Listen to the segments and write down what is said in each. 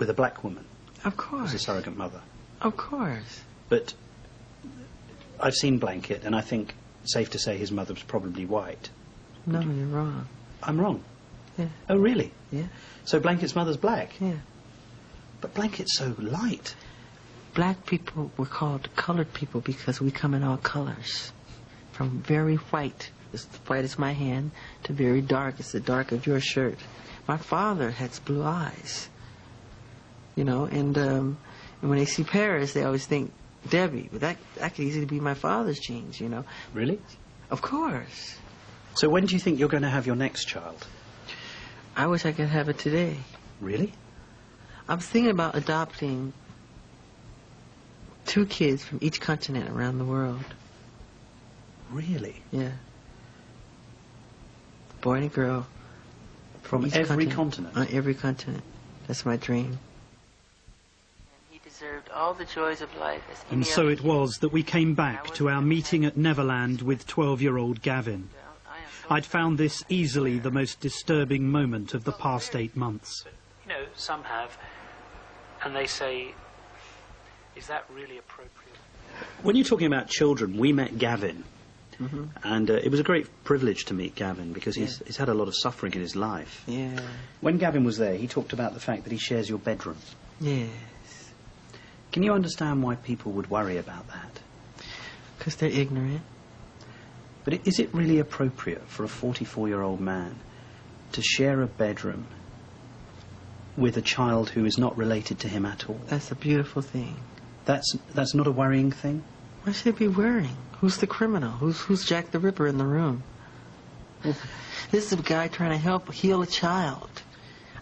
with a black woman. Of course. As a surrogate mother. Of course. But I've seen Blanket, and I think safe to say his mother was probably white. No, you're wrong. I'm wrong? Yeah. Oh, really? Yeah. So Blanket's mother's black? Yeah. But Blanket's so light. Black people were called colored people because we come in all colors. From very white, as white as my hand, to very dark, as the dark of your shirt. My father has blue eyes. You know, and when they see Paris, they always think Debbie. But that could easily be my father's genes, you know. Really? Of course. So when do you think you're going to have your next child? I wish I could have it today. Really? I'm thinking about adopting 2 kids from each continent around the world. Really? Yeah. Boy and a girl. From every continent? On every continent. That's my dream. He deserved all the joys of life. And so it was that we came back to our meeting at Neverland with 12-year-old Gavin. I'd found this easily the most disturbing moment of the past 8 months. You know, some have, and they say, is that really appropriate? When you're talking about children, we met Gavin. Mm-hmm. And it was a great privilege to meet Gavin because he's had a lot of suffering in his life. Yeah. When Gavin was there, he talked about the fact that he shares your bedroom. Yes. Can you understand why people would worry about that? Because they're ignorant. But is it really appropriate for a 44-year-old man to share a bedroom with a child who is not related to him at all? That's a beautiful thing. That's not a worrying thing? Why should it be worrying? Who's the criminal? Who's Jack the Ripper in the room? This is a guy trying to heal a child.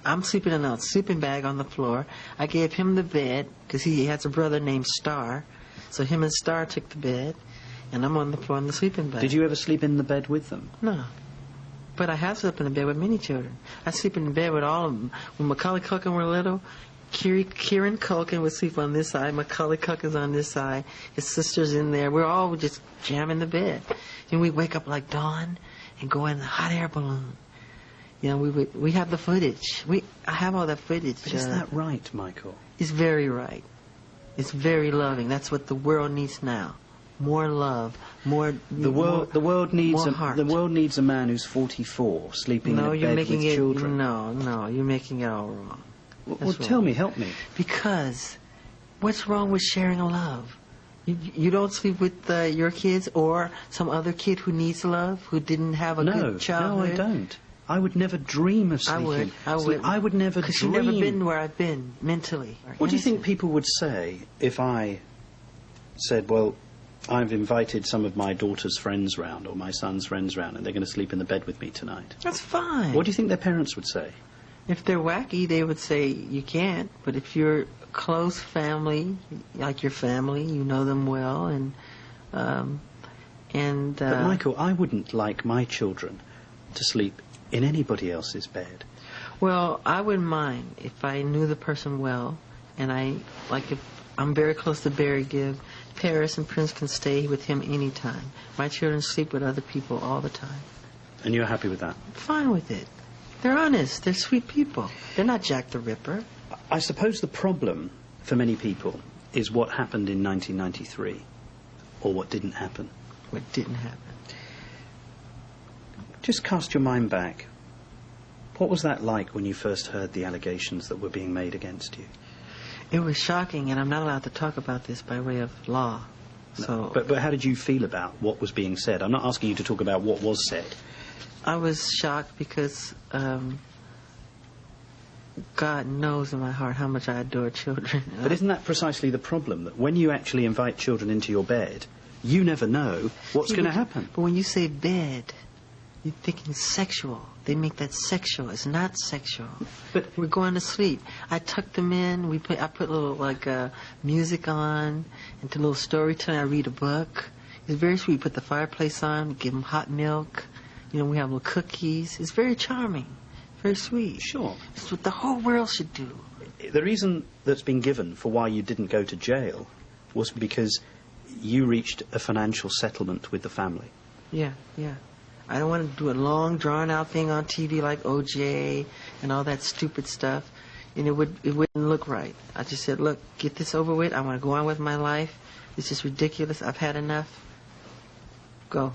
I'm sleeping in a sleeping bag on the floor. I gave him the bed because he has a brother named Star. So him and Star took the bed, and I'm on the floor in the sleeping bag. Did you ever sleep in the bed with them? No. But I have slept in the bed with many children. I sleep in the bed with all of them. When Macaulay Culkin were little, Kieran Culkin would sleep on this side, Macaulay Culkin's on this side, his sister's in there. We're all just jamming the bed. And we wake up like dawn and go in the hot air balloon. You know, we have the footage. I have all that footage. But is that right, Michael? It's very right. It's very loving. That's what the world needs now. More love, more the world needs a man who's 44 sleeping in a bed with children. No, you're making it all wrong. Well, tell me, help me. Because what's wrong with sharing a love? You don't sleep with your kids or some other kid who needs love, who didn't have a good childhood? No, I don't. I would never dream of sleeping. I would. I would never dream. Because you've never been where I've been, mentally. What do you think people would say if I said, well, I've invited some of my daughter's friends round or my son's friends round and they're going to sleep in the bed with me tonight? That's fine. What do you think their parents would say? If they're wacky, they would say you can't. But if you're close family, like your family, you know them well, But Michael, I wouldn't like my children to sleep in anybody else's bed. Well, I wouldn't mind if I knew the person well, and if I'm very close to Barry Gibb, Paris and Prince can stay with him anytime. My children sleep with other people all the time. And you're happy with that? Fine with it. They're honest. They're sweet people. They're not Jack the Ripper. I suppose the problem for many people is what happened in 1993, or what didn't happen. What didn't happen. Just cast your mind back. What was that like when you first heard the allegations that were being made against you? It was shocking, and I'm not allowed to talk about this by way of law. So, But how did you feel about what was being said? I'm not asking you to talk about what was said. I was shocked because God knows in my heart how much I adore children. But isn't that precisely the problem? That when you actually invite children into your bed, you never know what's going to happen. But when you say bed, you're thinking sexual. They make that sexual. It's not sexual. But we're going to sleep. I tuck them in. I put a little music on, into a little storytelling. I read a book. It's very sweet. Put the fireplace on. Give them hot milk. You know, we have little cookies. It's very charming. Very sweet. Sure. It's what the whole world should do. The reason that's been given for why you didn't go to jail was because you reached a financial settlement with the family. Yeah. I don't want to do a long, drawn-out thing on TV like OJ and all that stupid stuff. and it wouldn't look right. I just said, look, get this over with. I want to go on with my life. This is ridiculous. I've had enough. Go.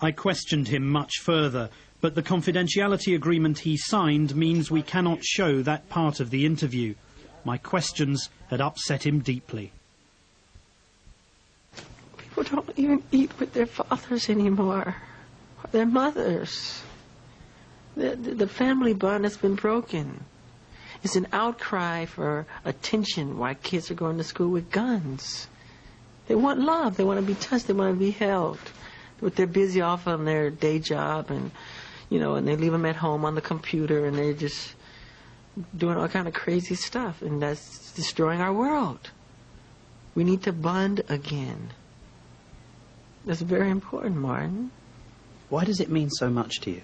I questioned him much further, but the confidentiality agreement he signed means we cannot show that part of the interview. My questions had upset him deeply. People don't even eat with their fathers anymore, or their mothers. The family bond has been broken. It's an outcry for attention why kids are going to school with guns. They want love. They want to be touched. They want to be held. But they're busy off on their day job, and and they leave them at home on the computer, and they're just doing all kind of crazy stuff, and that's destroying our world. We need to bond again. That's very important, Martin. Why does it mean so much to you?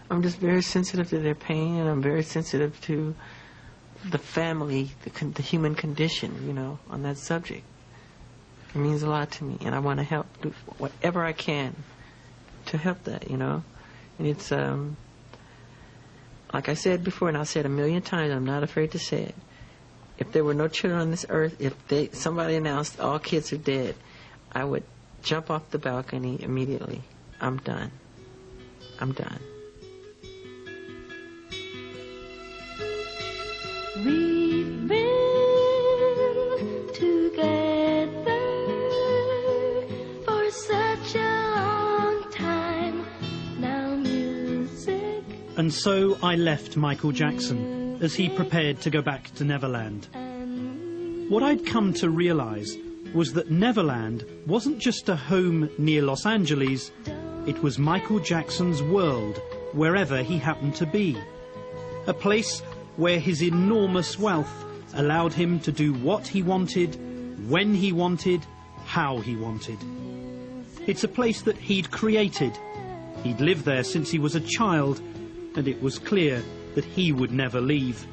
I'm just very sensitive to their pain, and I'm very sensitive to the family, the human condition, on that subject. It means a lot to me, and I want to help, do whatever I can to help that, And it's, like I said before, and I'll say it a million times, I'm not afraid to say it. If there were no children on this earth, if somebody announced all kids are dead, I would jump off the balcony immediately. I'm done. I'm done. We've been together for such a long time now, music. And so I left Michael Jackson as he prepared to go back to Neverland. What I'd come to realise was that Neverland wasn't just a home near Los Angeles, it was Michael Jackson's world, wherever he happened to be. A place where his enormous wealth allowed him to do what he wanted, when he wanted, how he wanted. It's a place that he'd created. He'd lived there since he was a child, and it was clear that he would never leave.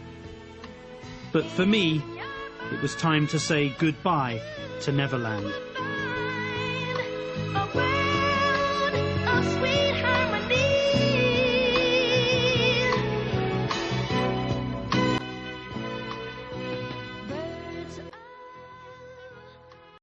But for me, it was time to say goodbye to Neverland.